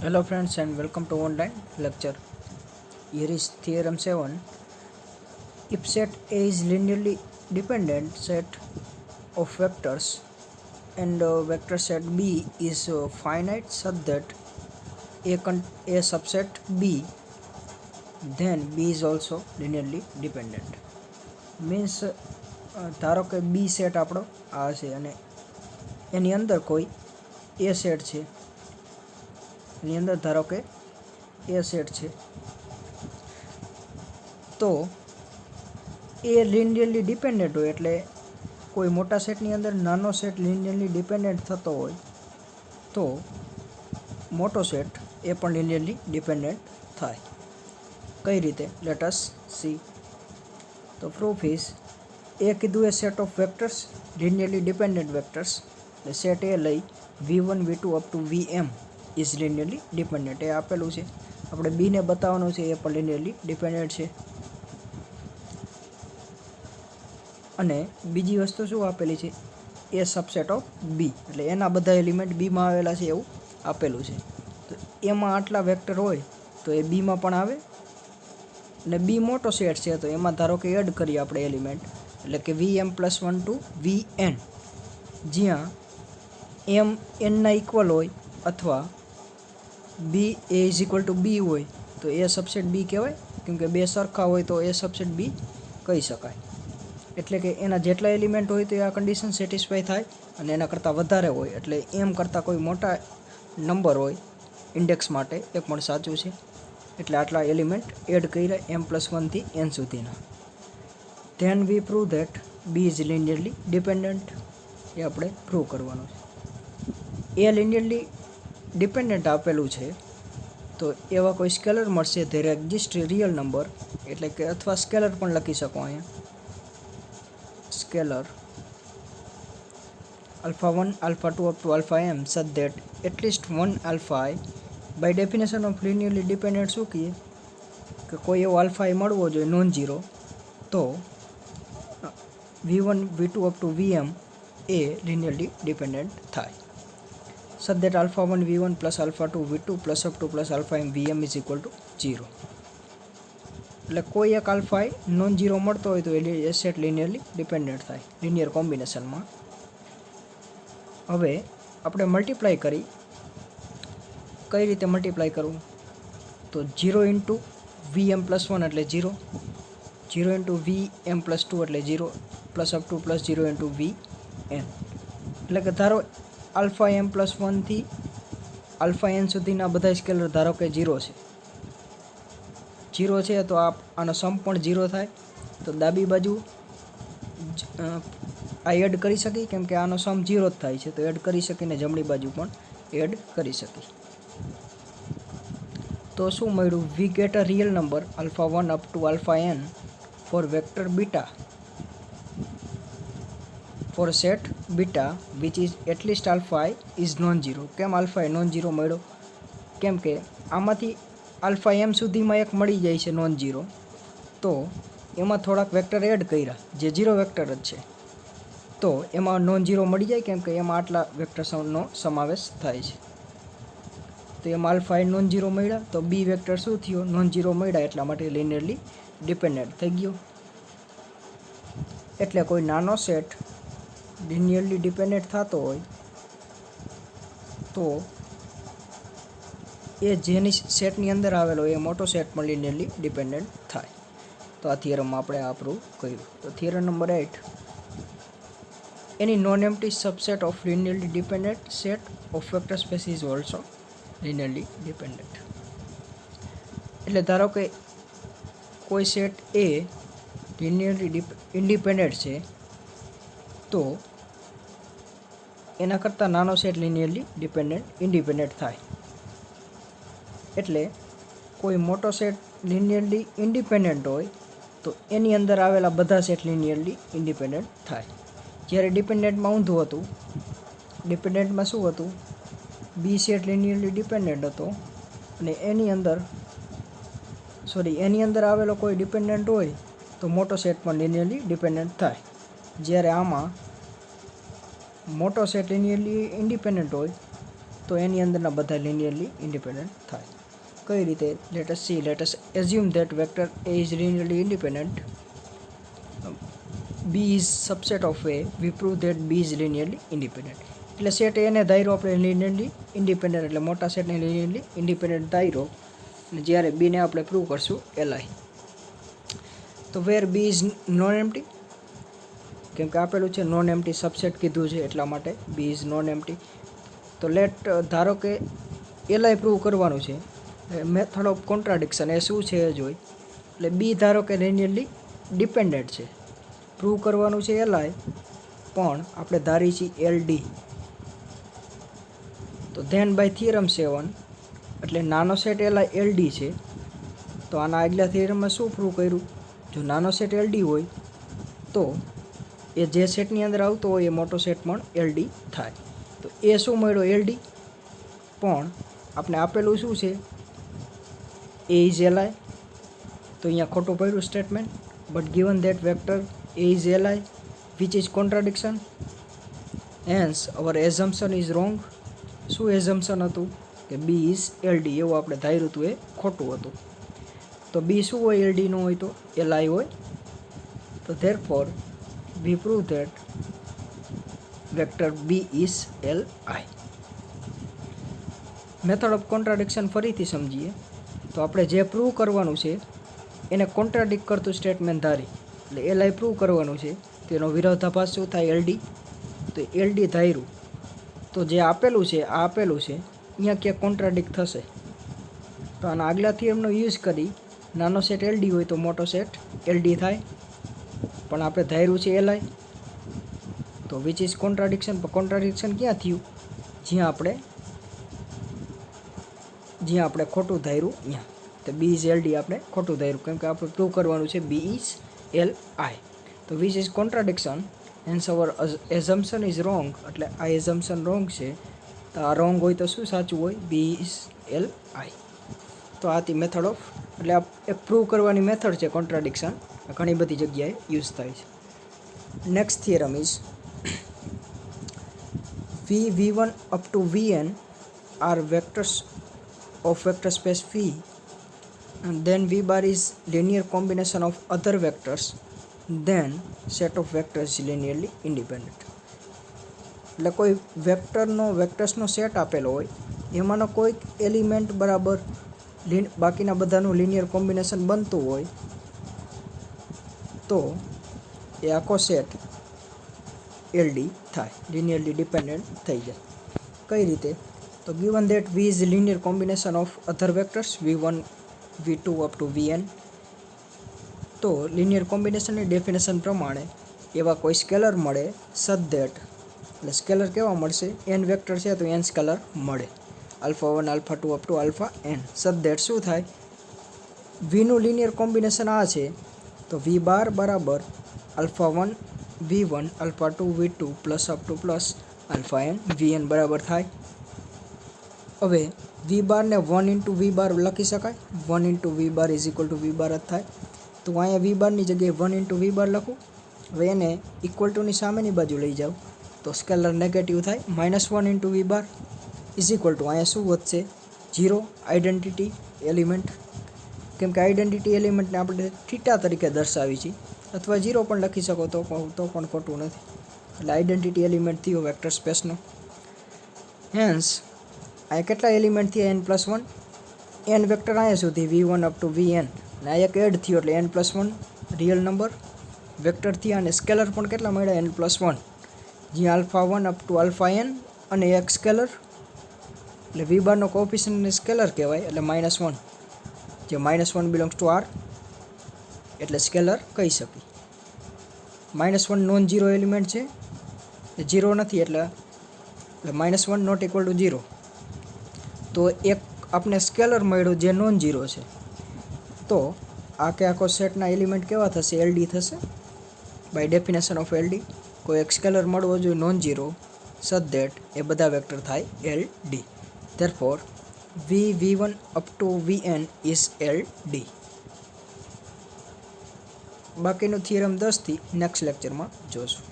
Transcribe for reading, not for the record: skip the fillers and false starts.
Hello friends and welcome to online lecture. Here is theorem 7. If set A is linearly dependent set of vectors and vector set B is finite such that A subset B, then B is also linearly dependent. Means ધારો કે B set આપણો આ છે અને એની અંદર કોઈ A set છે, એની અંદર ધારો કે A સેટ છે, તો એ લિનિયરલી ડિપેન્ડન્ટ હોય એટલે કોઈ મોટા સેટની અંદર નાનો સેટ લિનિયરલી ડિપેન્ડન્ટ થતો હોય તો મોટો સેટ એ પણ લિનિયરલી ડિપેન્ડન્ટ થાય. કઈ રીતે? Let us see. તો પ્રૂફ ઇઝ એ કીધું એ set of vectors linearly dependent vectors એટલે સેટ એ લઈ V1 V2 up to VM is linearly dependent એ આપેલું છે. આપણે બીને બતાવવાનું છે એ પણ લિનિયરલી ડિપેન્ડન્ટ છે. અને બીજી વસ્તુ શું આપેલી છે? એ સબસેટ ઓફ બી એટલે એના બધા એલિમેન્ટ બીમાં આવેલા છે એવું આપેલું છે. તો એમાં આટલા વેક્ટર હોય તો એ બીમાં પણ આવે અને બી મોટો સેટ છે તો એમાં ધારો કે એડ કરીએ આપણે એલિમેન્ટ એટલે કે VM+1 ટુ VN, જ્યાં એમ એનના ઇક્વલ હોય અથવા બી એ ઇઝ ઇક્વલ ટુ બી હોય તો એ સબસેટ બી કહેવાય, કેમકે બે સરખા હોય તો એ સબસેટ બી કહી શકાય. એટલે કે એના જેટલા એલિમેન્ટ હોય તો એ આ કન્ડિશન સેટિસ્ફાય થાય અને એના કરતાં વધારે હોય એટલે એમ કરતાં કોઈ મોટા નંબર હોય ઇન્ડેક્સ માટે એ પણ સાચું છે. એટલે આટલા એલિમેન્ટ એડ કર્યા M+1 થી N સુધીના. Then we prove that B is linearly dependent. એ આપણે પ્રૂવ કરવાનું છે. એ લિનિયરલી ડિપેન્ડન્ટ આપેલું છે તો એવા કોઈ સ્કેલર મળશે ધેર એક્ઝિસ્ટ રિયલ નંબર, એટલે કે અથવા સ્કેલર પણ લખી શકો અહીંયા. Scalar alpha1 alpha2 up to alpha m such that at least one alpha I, by definition of linearly dependent શું કહીએ કે કોઈ એવો આલ્ફા I મળવો જોઈએ નોન ઝીરો તો V1 V2 up to VM A linearly dependent થાય. such that alpha1 V1 plus alpha2 V2 plus up to plus alpha m VM is equal to 0. એટલે કોઈ એક આલ્ફા I નોન ઝીરો મળતો હોય તો એ set linearly dependent થાય linear કોમ્બિનેશનમાં. હવે આપણે મલ્ટીપ્લાય કરી, કઈ રીતે મલ્ટીપ્લાય કરવું? તો 0 ઇન્ટુ VM+1 એટલે 0, 0 ઇન્ટુ VM+2 એટલે 0, plus up to plus 0 into VN. એટલે કે ધારો આલ્ફા M+1 થી આલ્ફા N સુધીના બધા સ્કેલર ધારો કે 0 છે, 0 છે તો આનો સમ પણ 0 થાય. તો ડાબી બાજુ આ એડ કરી શકી કેમ કે આનો સમ 0 જ થાય છે તો એડ કરી શકીને જમણી બાજુ પણ એડ કરી શકી. તો શું મળ્યું? We get a real number alpha1 up to alpha n for vector beta for set beta which is at least alpha I is non zero. કેમ આલ્ફા I નોન ઝીરો મળ્યો? કેમ કે આમાંથી આલ્ફા M સુધીમાં એક મળી જાય છે નોન ઝીરો, તો એમાં થોડાક વેક્ટર એડ કર્યા જે ઝીરો વેક્ટર જ છે તો એમાં નોન ઝીરો મળી જાય કેમ કે એમાં આટલા વેક્ટર્સનો સમાવેશ થાય છે. તો એમાં આલ્ફા I નોન ઝીરો મળ્યા તો બી વેક્ટર શું થયો? નોન ઝીરો મળ્યા એટલા માટે લિનિયરલી ડિપેન્ડન્ટ થઈ ગયો. એટલે કોઈ નાનો સેટ લિનિયરલી ડિપેન્ડન્ટ થતો હોય તો એ જેની સેટની અંદર આવેલો એ મોટો સેટ પણ લિનિયરલી ડિપેન્ડન્ટ થાય. તો આ થિયરમમાં આપણે આ પ્રૂવ કર્યું. તો theorem number 8, any non empty subset of linearly dependent set of vector space is also linearly dependent. એટલે ધારો કે કોઈ સેટ એ લિનિયરલી ઇન્ડિપેન્ડન્ટ છે તો એના કરતાં નાનો સેટ લિનિયરલી ઇન્ડિપેન્ડન્ટ થાય. એટલે કોઈ મોટો સેટ લિનિયરલી ઇન્ડિપેન્ડન્ટ હોય તો એની અંદર આવેલા બધા સેટ લિનિયરલી ઇન્ડિપેન્ડન્ટ થાય. જ્યારે ડિપેન્ડન્ટમાં ઊંધું હતું. ડિપેન્ડન્ટમાં શું હતું? બી સેટ લિનિયરલી ડિપેન્ડન્ટ હતો અને એની અંદર આવેલો કોઈ ડિપેન્ડન્ટ હોય તો મોટો સેટ પણ લિનિયરલી ડિપેન્ડન્ટ થાય. જ્યારે આમાં મોટો સેટ લિનિયરલી ઇન્ડિપેન્ડન્ટ હોય તો એની અંદરના બધા linearly independent થાય. કઈ રીતે? let us assume that vector A is linearly independent. B is subset of A. We prove that B is linearly independent. એટલે સેટ એને ધાર્યો આપણે linearly independent, એટલે મોટા સેટને linearly independent ધાર્યો, અને જ્યારે B ને આપણે પ્રૂવ કરશું Li. તો where B is non-empty, કેમ કે આપેલું છે નોન એમ્પ્ટી સબસેટ કીધું છે એટલા માટે B is non empty. તો ધારો કે Li પ્રૂવ કરવાનું છે, મેથડ ઓફ કોન્ટ્રાડિક્શન એ શું છે એ જોઈ. એટલે B ધારો કે linearly ડિપેન્ડન્ટ છે, પ્રૂવ કરવાનું છે Li, પણ આપણે ધારી છીએ LD. તો ધેન બાય થિયરમ 7, એટલે નાનો સેટ Li LD છે. તો આના આગલા થિયરમમાં શું પ્રૂવ કર્યું? જો નાનો સેટ LD હોય તો એ જે સેટની અંદર આવતો હોય એ મોટો સેટ પણ LD થાય. તો એ શું મળ્યો? LD. પણ આપણે આપેલું શું છે? A is Li. તો અહીંયા ખોટું પડ્યું statement. But given that vector A is Li which is contradiction, hence our assumption is wrong. શું assumption હતું? કે B is LD. એવું આપણે ધાર્યું હતું, એ ખોટું હતું. તો B શું હોય? LD નો હોય તો Li હોય. તો therefore we prove that vector B is Li. Method of contradiction ફરીથી સમજીએ. તો આપણે જે પ્રૂવ કરવાનું છે એને કોન્ટ્રાડિક્ટ કરતું સ્ટેટમેન્ટ ધારી, એટલે Li પ્રૂવ કરવાનું છે, તેનો વિરોધાભાસ શું થાય? LD. તો LD ધાર્યું, તો જે આપેલું છે આ આપેલું છે, અહીંયા ક્યાંક કોન્ટ્રાડિક્ટ થશે. તો આના આગલા થિયરમનો યુઝ કરી નાનો સેટ LD હોય તો મોટો સેટ LD થાય, પણ આપણે ધાર્યું છે Li. તો વિચ ઇઝ કોન્ટ્રાડિક્શન. પણ કોન્ટ્રાડિક્શન ક્યાં થયું? જ્યાં આપણે ખોટું ધાર્યું અહીંયા. તો B is LD આપણે ખોટું ધાર્યું, કેમ કે આપણે પ્રૂવ કરવાનું છે B is Li. તો which is contradiction, hence our assumption is wrong. એટલે આ એઝમ્પશન રોંગ છે. તો આ રોંગ હોય તો શું સાચું હોય? B is Li. તો આથી મેથડ ઓફ, એટલે આ એક પ્રૂવ કરવાની મેથડ છે કોન્ટ્રાડિક્શન, ઘણી બધી જગ્યાએ યુઝ થાય છે. Next theorem is V1 up to Vn are vectors of vector space V, and then V bar is linear combination of other vectors, then set of vectors is linearly independent. એટલે કોઈ વેક્ટર્સનો set આપેલો હોય, એમાંનો કોઈક element બરાબર બાકીના બધાનું linear combination બનતું હોય તો એ આખો સેટ LD થાય, લિનિયરલી ડિપેન્ડન્ટ થઈ જાય. કઈ રીતે? તો given that V is linear combination of other vectors V1, V2 up to Vn, તો લિનિયર કોમ્બિનેશનની ડેફિનેશન પ્રમાણે એવા કોઈ સ્કેલર મળે such that, એટલે સ્કેલર કેવા મળશે? n વેક્ટર છે તો n સ્કેલર મળે, α1, α2 up to αn. such that શું થાય? Vનું લિનિયર કોમ્બિનેશન આ છે, તો V બાર બરાબર α1 V1, α2 V2 plus up to plus αn Vn બરાબર થાય. હવે V બારને 1 ઇન્ટુ V બાર લખી શકાય. 1 into V bar is equal to V બાર જ થાય. તો અહીંયા V બારની જગ્યાએ 1 ઇન્ટુ V બાર લખું. હવે એને ઇક્વલ ટુની સામેની બાજુ લઈ જાઉં તો સ્કેલર નેગેટિવ થાય. -1 into V bar is equal to, અહીંયા શું વધશે? 0. આઈડેન્ટિટી એલિમેન્ટ, કેમ કે આઈડેન્ટિટી એલિમેન્ટને આપણે થીટા તરીકે દર્શાવી છે, અથવા 0 પણ લખી શકો તો પણ ખોટું નથી. એટલે આઈડેન્ટિટી એલિમેન્ટ થયો વેક્ટર સ્પેસનો. હેન્સ અહીંયા કેટલા એલિમેન્ટ થયા? n+1. n વેક્ટર અહીંયા સુધી V1 અપ ટુ Vn, અને આ એક એડ થયો એટલે n+1 રિયલ નંબર વેક્ટર થયા. અને સ્કેલર પણ કેટલા મળ્યા? n+1, જ્યાં α1 અપ ટુ αn અને એક સ્કેલર, એટલે V બારનો કોએફિશિયન્ટને સ્કેલર કહેવાય, એટલે -1, જે -1 બિલોંગ્સ ટુ R, એટલે સ્કેલર કહી શકી. -1 નોન ઝીરો એલિમેન્ટ છે, એ 0 નથી, એટલે -1 નોટ ઇક્વલ ટુ 0. તો એક આપણે સ્કેલર મળ્યો જે નોન ઝીરો છે, તો આખો સેટના એલિમેન્ટ કેવા થશે? LD થશે બાય ડેફિનેશન ઓફ LD. કોઈ એક સ્કેલર મળવો જોઈએ નોન ઝીરો, such that એ બધા વેક્ટર થાય LD. therefore V1 up to Vn is LD. બાકીનું થિયરમ 10 થી નેક્સ્ટ લેક્ચરમાં જોશું.